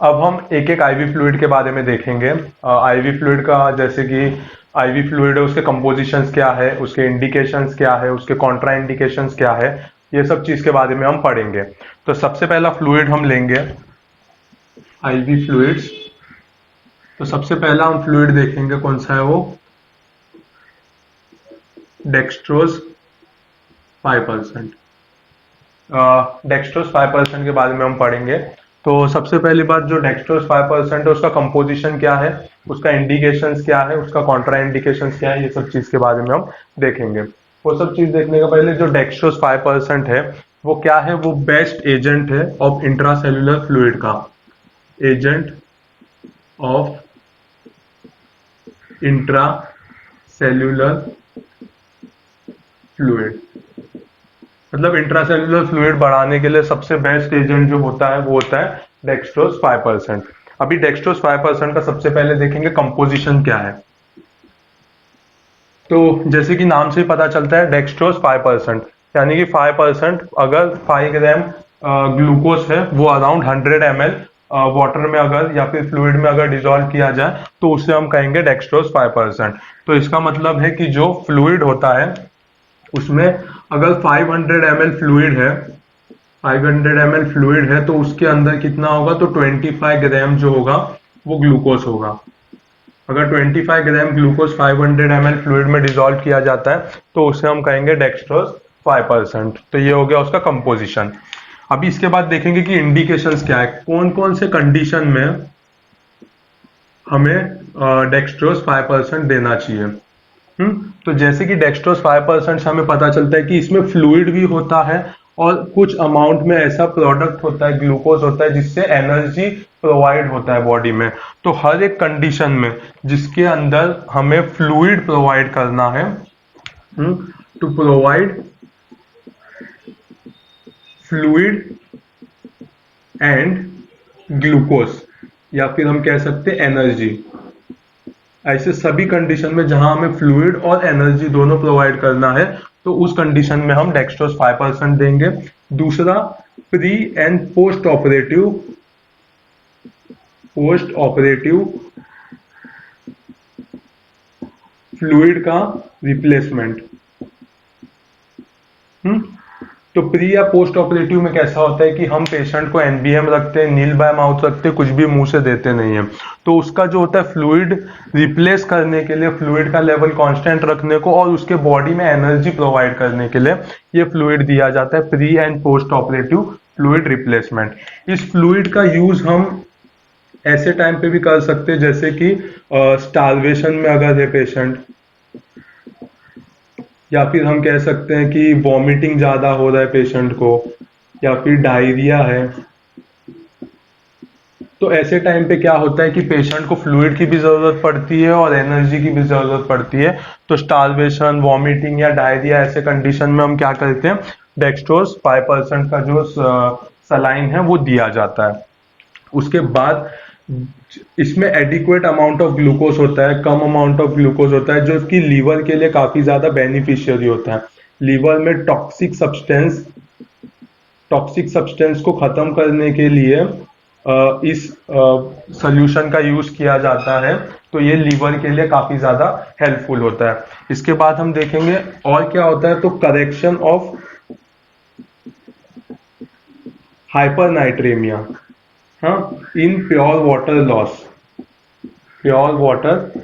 अब हम एक एक आईवी फ्लूइड के बारे में देखेंगे। आईवी फ्लूइड का जैसे कि आईवी फ्लूइड है, उसके कंपोजिशंस क्या है, उसके इंडिकेशंस क्या है, उसके कॉन्ट्रा इंडिकेशंस क्या है, ये सब चीज के बारे में हम पढ़ेंगे। तो सबसे पहला फ्लूइड हम लेंगे आईवी फ्लूइड्स। तो सबसे पहला हम फ्लूइड देखेंगे कौन सा है, वो डेक्सट्रोज 5%। डेक्सट्रोज 5% के बारे में हम पढ़ेंगे। तो सबसे पहली बात, जो डेक्सट्रोज 5% है उसका कंपोजिशन क्या है, उसका इंडिकेशंस क्या है, उसका कॉन्ट्रा इंडिकेशंस क्या है, ये सब चीज के बारे में हम देखेंगे। वो सब चीज देखने के पहले जो डेक्सट्रोज 5% है वो क्या है, वो बेस्ट एजेंट है ऑफ इंट्रासेल्युलर फ्लूइड का, agent of intra cellular fluid. मतलब इंट्रासेल्युलर फ्लूइड बढ़ाने के लिए सबसे बेस्ट एजेंट जो होता है वो होता है डेक्सट्रोज 5%। अभी डेक्सट्रोज 5% का सबसे पहले देखेंगे कंपोजिशन क्या है। तो जैसे कि नाम से ही पता चलता है डेक्सट्रोज 5%, यानी कि 5%, अगर 5 ग्राम ग्लूकोज है वो अराउंड 100 ml वाटर में अगर या फिर फ्लूइड में अगर डिजोल्व किया जाए तो उसे हम कहेंगे डेक्सट्रोज 5%। तो इसका मतलब है कि जो फ्लूइड होता है उसमें अगर 500 ml फ्लूइड है, 500 ml फ्लूइड है तो उसके अंदर कितना होगा, तो 25 ग्राम जो होगा वो ग्लूकोज होगा। अगर 25 ग्राम ग्लूकोज 500 ml फ्लूइड में डिसॉल्व किया जाता है तो उसे हम कहेंगे डेक्सट्रोज 5%। तो ये हो गया उसका कंपोजिशन। अभी इसके बाद देखेंगे कि इंडिकेशंस क्या है, कौन कौन से कंडीशन में हमें डेक्सट्रोज 5% देना चाहिए। तो जैसे कि डेक्सट्रोज 5% से हमें पता चलता है कि इसमें फ्लूइड भी होता है और कुछ अमाउंट में ऐसा प्रोडक्ट होता है, ग्लूकोज होता है, जिससे एनर्जी प्रोवाइड होता है बॉडी में। तो हर एक कंडीशन में जिसके अंदर हमें फ्लूइड प्रोवाइड करना है, to provide fluid and glucose, या फिर हम कह सकते हैं एनर्जी, ऐसे सभी कंडीशन में जहां हमें फ्लूइड और एनर्जी दोनों प्रोवाइड करना है तो उस कंडीशन में हम डेक्सट्रोज 5% देंगे। दूसरा, pre and post operative fluid का रिप्लेसमेंट। तो प्री या पोस्ट ऑपरेटिव में कैसा होता है कि हम पेशेंट को एनबीएम रखते हैं, नील बाय माउथ रखते हैं, कुछ भी मुंह से देते नहीं है। तो उसका जो होता है फ्लूइड रिप्लेस करने के लिए, फ्लूइड का लेवल कांस्टेंट रखने को और उसके बॉडी में एनर्जी प्रोवाइड करने के लिए ये फ्लूइड दिया जाता है, pre and post operative fluid replacement. इस फ्लूइड का यूज हम ऐसे टाइम पे भी कर सकते हैं जैसे कि स्टारवेशन में अगर है पेशेंट, या फिर हम कह सकते हैं कि वॉमिटिंग ज्यादा हो रहा है पेशेंट को, या फिर डायरिया है। तो ऐसे टाइम पे क्या होता है कि पेशेंट को फ्लूइड की भी जरूरत पड़ती है और एनर्जी की भी जरूरत पड़ती है। तो स्टारवेशन, वॉमिटिंग या डायरिया ऐसे कंडीशन में हम क्या करते हैं, डेक्सट्रोज 5% का जो सलाइन है वो दिया जाता है। उसके बाद इसमें एडिक्वेट अमाउंट ऑफ ग्लूकोज होता है, कम अमाउंट ऑफ ग्लूकोज होता है, जो कि लीवर के लिए काफी ज्यादा बेनिफिशियरी होता है। लीवर में टॉक्सिक सब्सटेंस को खत्म करने के लिए इस सोल्यूशन का यूज किया जाता है। तो ये लीवर के लिए काफी ज्यादा हेल्पफुल होता है। इसके बाद हम देखेंगे और क्या होता है, तो करेक्शन ऑफ हाइपरनाइट्रेमिया, हाँ, इन प्योर वाटर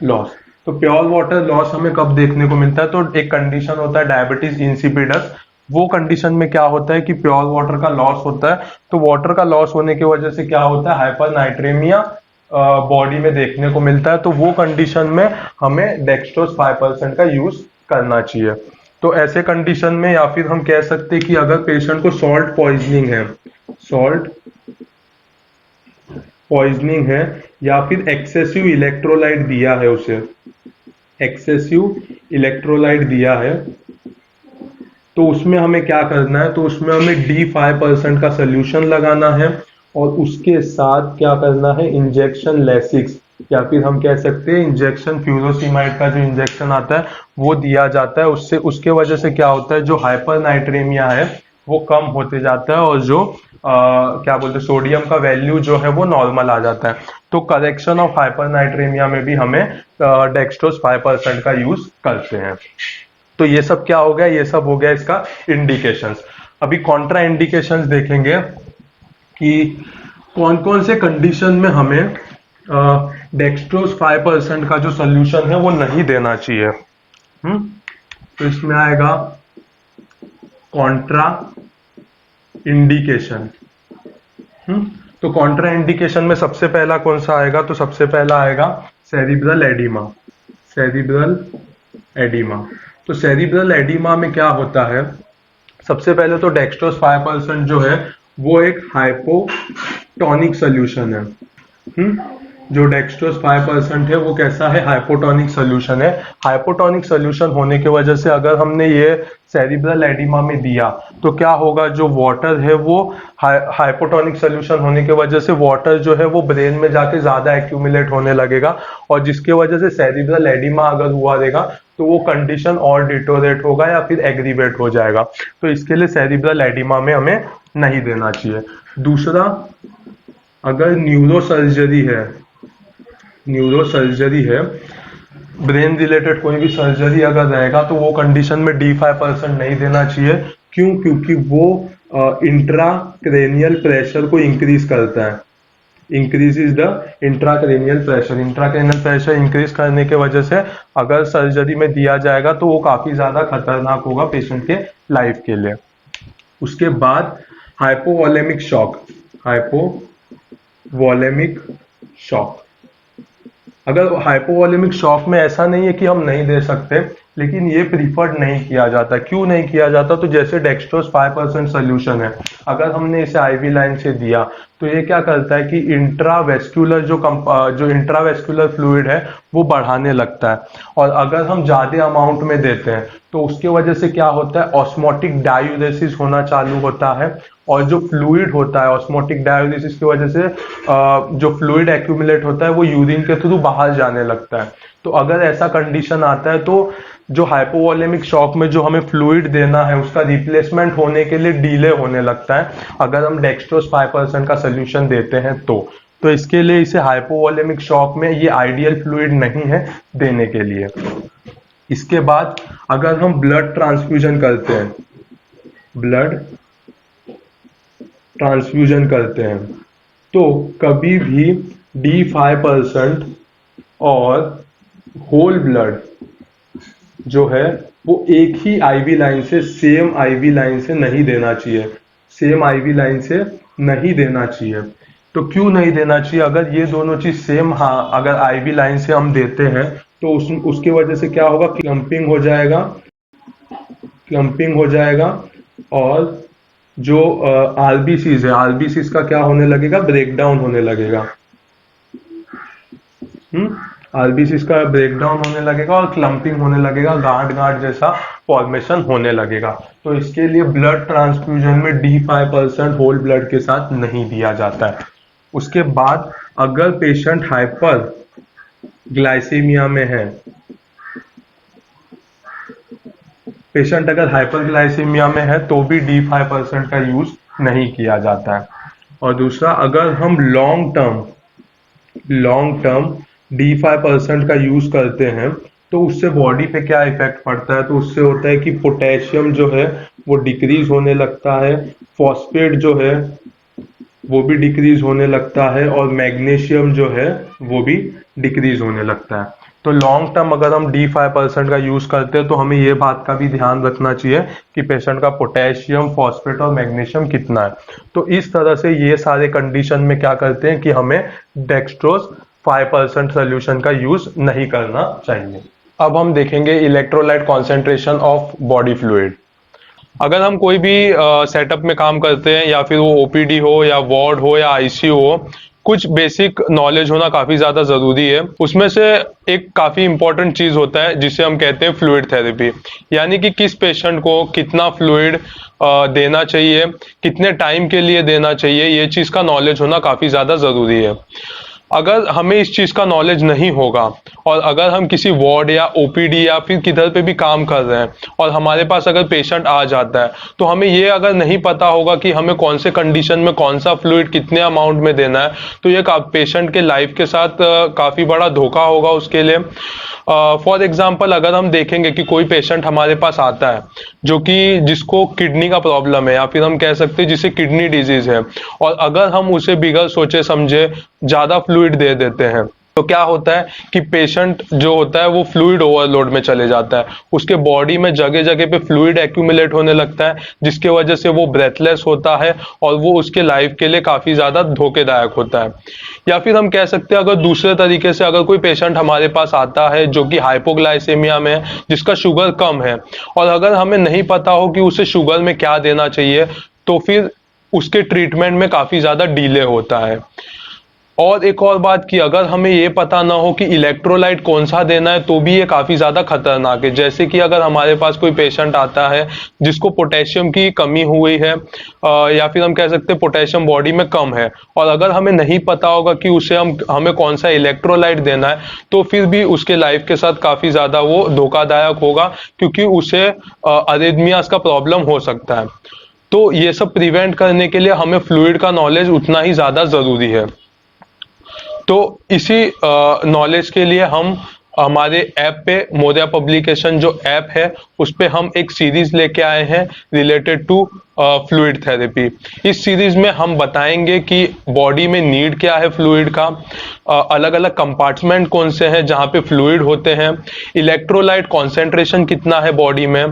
लॉस। तो प्योर वाटर लॉस हमें कब देखने को मिलता है, तो एक कंडीशन होता है डायबिटीज इंसिपिडस। वो कंडीशन में क्या होता है कि प्योर वाटर का लॉस होता है। तो वाटर का लॉस होने की वजह से क्या होता है, हाइपरनाइट्रेमिया बॉडी में देखने को मिलता है। तो वो कंडीशन में हमें डेक्सट्रोज 5% का यूज करना चाहिए। तो ऐसे कंडीशन में, या फिर हम कह सकते हैं कि अगर पेशेंट को सॉल्ट पॉइजनिंग है या फिर एक्सेसिव इलेक्ट्रोलाइट दिया है, उसे एक्सेसिव इलेक्ट्रोलाइट दिया है, तो उसमें हमें क्या करना है, तो उसमें हमें D5% का सोल्यूशन लगाना है और उसके साथ क्या करना है, इंजेक्शन लेसिक्स, या फिर हम कह सकते हैं इंजेक्शन फ्यूरोसिमाइड का जो इंजेक्शन आता है वो दिया जाता है। उससे उसके वजह से क्या होता है, जो हाइपरनाइट्रेमिया है वो कम होते जाता है और जो क्या बोलते हैं सोडियम का वैल्यू जो है वो नॉर्मल आ जाता है। तो करेक्शन ऑफ हाइपरनाइट्रेमिया में भी हमें डेक्सट्रोज 5% का यूज करते हैं। तो ये सब क्या हो गया, ये सब हो गया इसका इंडिकेशंस। अभी कॉन्ट्रा इंडिकेशंस देखेंगे कि कौन कौन से कंडीशन में हमें डेक्सट्रोज 5% का जो सोल्यूशन है वो नहीं देना चाहिए। तो इसमें आएगा कॉन्ट्रा इंडिकेशन। तो कॉन्ट्रा इंडिकेशन में सबसे पहला कौन सा आएगा, तो सबसे पहला आएगा सेरिब्रल एडिमा। सेरिब्रल एडिमा, तो सेरिब्रल एडिमा में क्या होता है, सबसे पहले तो डेक्सट्रोज 5% जो है वो एक हाइपोटोनिक सोल्यूशन है। जो डेक्सट्रोज 5% है वो कैसा है, हाइपोटोनिक सोल्यूशन है। हाइपोटोनिक सोल्यूशन होने की वजह से अगर हमने ये सेरिब्रल एडिमा में दिया तो क्या होगा, जो वाटर है वो हाइपोटोनिक सोल्यूशन होने की वजह से वाटर जो है वो ब्रेन में जाके ज्यादा एक्यूमुलेट होने लगेगा, और जिसके वजह से सेरिब्रल एडिमा अगर हुआ रहेगा तो वो कंडीशन और डिटोरेट होगा या फिर एग्रीवेट हो जाएगा। तो इसके लिए सेरिब्रल एडिमा में हमें नहीं देना चाहिए। दूसरा, अगर न्यूरो सर्जरी है, ब्रेन रिलेटेड कोई भी सर्जरी अगर रहेगा तो वो कंडीशन में D5% नहीं देना चाहिए। क्यों, क्योंकि वो इंट्राक्रेनियल प्रेशर को इंक्रीज करता है। Increases the intracranial pressure. Intracranial pressure increase करने के वजह से अगर सर्जरी में दिया जाएगा तो वो काफी ज्यादा खतरनाक होगा पेशेंट के लाइफ के लिए। उसके बाद हाइपोवॉलेमिक शॉक। हाइपोवॉलेमिक शॉक, अगर हाइपोवॉलेमिक शॉक में ऐसा नहीं है कि हम नहीं दे सकते, लेकिन ये प्रीफर्ड नहीं किया जाता। क्यों नहीं किया जाता, तो जैसे डेक्सट्रोज 5% सोल्यूशन है, अगर हमने इसे आईवी लाइन से दिया तो ये क्या करता है कि इंट्रावेस्कुलर जो इंट्रावेस्कुलर फ्लूइड है वो बढ़ाने लगता है, और अगर हम ज्यादा अमाउंट में देते हैं तो उसके वजह से क्या होता है, ऑस्मोटिक डायूरेसिस होना चालू होता है, और जो फ्लूइड होता है ऑस्मोटिक डायूरेसिस की वजह से जो फ्लूइड एक्यूमुलेट होता है वो यूरिन के थ्रू बाहर जाने लगता है। तो अगर ऐसा कंडीशन आता है तो जो हाइपोवॉलेमिक शॉक में जो हमें फ्लूइड देना है उसका रिप्लेसमेंट होने के लिए डिले होने लगता है अगर हम डेक्सट्रोज 5% का सोल्यूशन देते हैं तो इसके लिए इसे हाइपोवॉलेमिक शॉक में ये आइडियल फ्लूइड नहीं है देने के लिए। इसके बाद अगर हम ब्लड ट्रांसफ्यूजन करते हैं तो कभी भी D5% और होल ब्लड जो है वो एक ही आईवी लाइन से, सेम आईवी लाइन से नहीं देना चाहिए। सेम आईवी लाइन से नहीं देना चाहिए। तो क्यों नहीं देना चाहिए, अगर ये दोनों चीज सेम, हाँ अगर आईवी लाइन से हम देते हैं तो उसकी वजह से क्या होगा, क्लम्पिंग हो जाएगा और जो आरबीसीज है, आरबीसीज का क्या होने लगेगा, ब्रेकडाउन होने लगेगा। आरबीसीज का ब्रेकडाउन होने लगेगा और क्लम्पिंग होने लगेगा, गांठ जैसा फॉर्मेशन होने लगेगा। तो इसके लिए ब्लड ट्रांसफ्यूजन में D5% होल ब्लड के साथ नहीं दिया जाता है। उसके बाद अगर पेशेंट हाइपर ग्लाइसीमिया में है, पेशेंट अगर हाइपरग्लाइसीमिया में है तो भी D5% का यूज नहीं किया जाता है। और दूसरा, अगर हम लॉन्ग टर्म D5% का यूज करते हैं तो उससे बॉडी पे क्या इफेक्ट पड़ता है, तो उससे होता है कि पोटेशियम जो है वो डिक्रीज होने लगता है, फॉस्फेट जो है वो भी डिक्रीज होने लगता है, और मैग्नीशियम जो है वो भी डिक्रीज होने लगता है। तो लॉन्ग टर्म अगर हम D5% का यूज करते हैं तो हमें ये बात का भी ध्यान रखना चाहिए कि पेशेंट का पोटेशियम, फॉस्फेट और मैग्नीशियम कितना है। तो इस तरह से ये सारे कंडीशन में क्या करते हैं कि हमें डेक्सट्रोज 5% सोल्यूशन का यूज नहीं करना चाहिए। अब हम देखेंगे electrolyte concentration of body fluid. अगर हम कोई भी सेटअप में काम करते हैं, या फिर वो ओपीडी हो या वार्ड हो या आईसीयू हो, कुछ बेसिक नॉलेज होना काफी ज्यादा जरूरी है। उसमें से एक काफी इंपॉर्टेंट चीज होता है जिसे हम कहते हैं फ्लूइड थेरेपी, यानी कि किस पेशेंट को कितना फ्लूइड देना चाहिए, कितने टाइम के लिए देना चाहिए, ये चीज का नॉलेज होना काफी ज्यादा जरूरी है। अगर हमें इस चीज़ का नॉलेज नहीं होगा और अगर हम किसी वार्ड या ओपीडी या फिर किधर पे भी काम कर रहे हैं और हमारे पास अगर पेशेंट आ जाता है, तो हमें ये अगर नहीं पता होगा कि हमें कौन से कंडीशन में कौन सा फ्लूइड कितने अमाउंट में देना है, तो ये पेशेंट के लाइफ के साथ काफ़ी बड़ा धोखा होगा उसके लिए। फॉर एग्जाम्पल अगर हम देखेंगे कि कोई पेशेंट हमारे पास आता है जो कि जिसको किडनी का प्रॉब्लम है या फिर हम कह सकते हैं जिसे किडनी डिजीज है, और अगर हम उसे बिगर सोचे समझे ज़्यादा फ्लूइड दे देते हैं, तो क्या होता है कि पेशेंट जो होता है वो फ्लूइड ओवरलोड में चले जाता है, उसके बॉडी में जगह जगह पे फ्लूइड एक्यूमुलेट होने लगता है, जिसके वजह से वो ब्रेथलेस होता है और वो उसके लाइफ के लिए काफ़ी ज़्यादा धोखेदायक होता है। या फिर हम कह सकते हैं अगर दूसरे तरीके से अगर कोई पेशेंट हमारे पास आता है जो कि हाइपोग्लाइसेमिया में है, जिसका शुगर कम है, और अगर हमें नहीं पता हो कि उसे शुगर में क्या देना चाहिए, तो फिर उसके ट्रीटमेंट में काफ़ी ज़्यादा डिले होता है। और एक और बात कि अगर हमें ये पता ना हो कि इलेक्ट्रोलाइट कौन सा देना है, तो भी ये काफ़ी ज़्यादा खतरनाक है। जैसे कि अगर हमारे पास कोई पेशेंट आता है जिसको पोटेशियम की कमी हुई है, या फिर हम कह सकते हैं पोटेशियम बॉडी में कम है, और अगर हमें नहीं पता होगा कि उसे हमें कौन सा इलेक्ट्रोलाइट देना है, तो फिर भी उसके लाइफ के साथ काफ़ी ज़्यादा वो धोखादायक होगा, क्योंकि उसे अरिथमियास का प्रॉब्लम हो सकता है। तो ये सब प्रिवेंट करने के लिए हमें फ्लूइड का नॉलेज उतना ही ज़्यादा ज़रूरी है। तो इसी नॉलेज के लिए हम हमारे ऐप पे मोरिया पब्लिकेशन जो ऐप है उस पे हम एक सीरीज लेके आए हैं रिलेटेड टू फ्लूइड थेरेपी। इस सीरीज में हम बताएंगे कि बॉडी में नीड क्या है फ्लूइड का, अलग अलग कंपार्टमेंट कौन से हैं जहाँ पे फ्लूइड होते हैं, इलेक्ट्रोलाइट कॉन्सेंट्रेशन कितना है बॉडी में,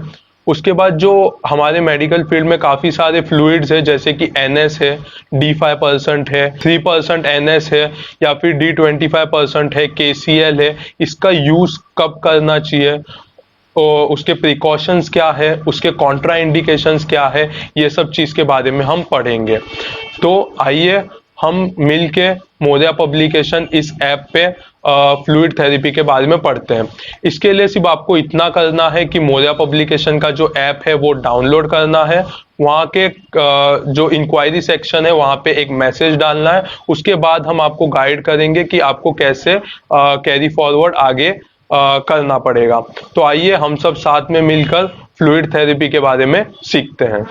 उसके बाद जो हमारे मेडिकल फील्ड में काफ़ी सारे फ्लूइड्स है जैसे कि NS है, D5% है, 3% NS है, या फिर D25% है, KCl है, इसका यूज़ कब करना चाहिए, और उसके प्रिकॉशंस क्या है, उसके कॉन्ट्रा इंडिकेशंस क्या है, ये सब चीज़ के बारे में हम पढ़ेंगे। तो आइए हम मिलके मोरिया पब्लिकेशन इस ऐप पे फ्लूइड थेरेपी के बारे में पढ़ते हैं। इसके लिए सिर्फ आपको इतना करना है कि मोरिया पब्लिकेशन का जो ऐप है वो डाउनलोड करना है, वहाँ के जो इंक्वायरी सेक्शन है वहाँ पे एक मैसेज डालना है, उसके बाद हम आपको गाइड करेंगे कि आपको कैसे कैरी फॉरवर्ड आगे करना पड़ेगा। तो आइए हम सब साथ में मिलकर फ्लूइड थेरेपी के बारे में सीखते हैं।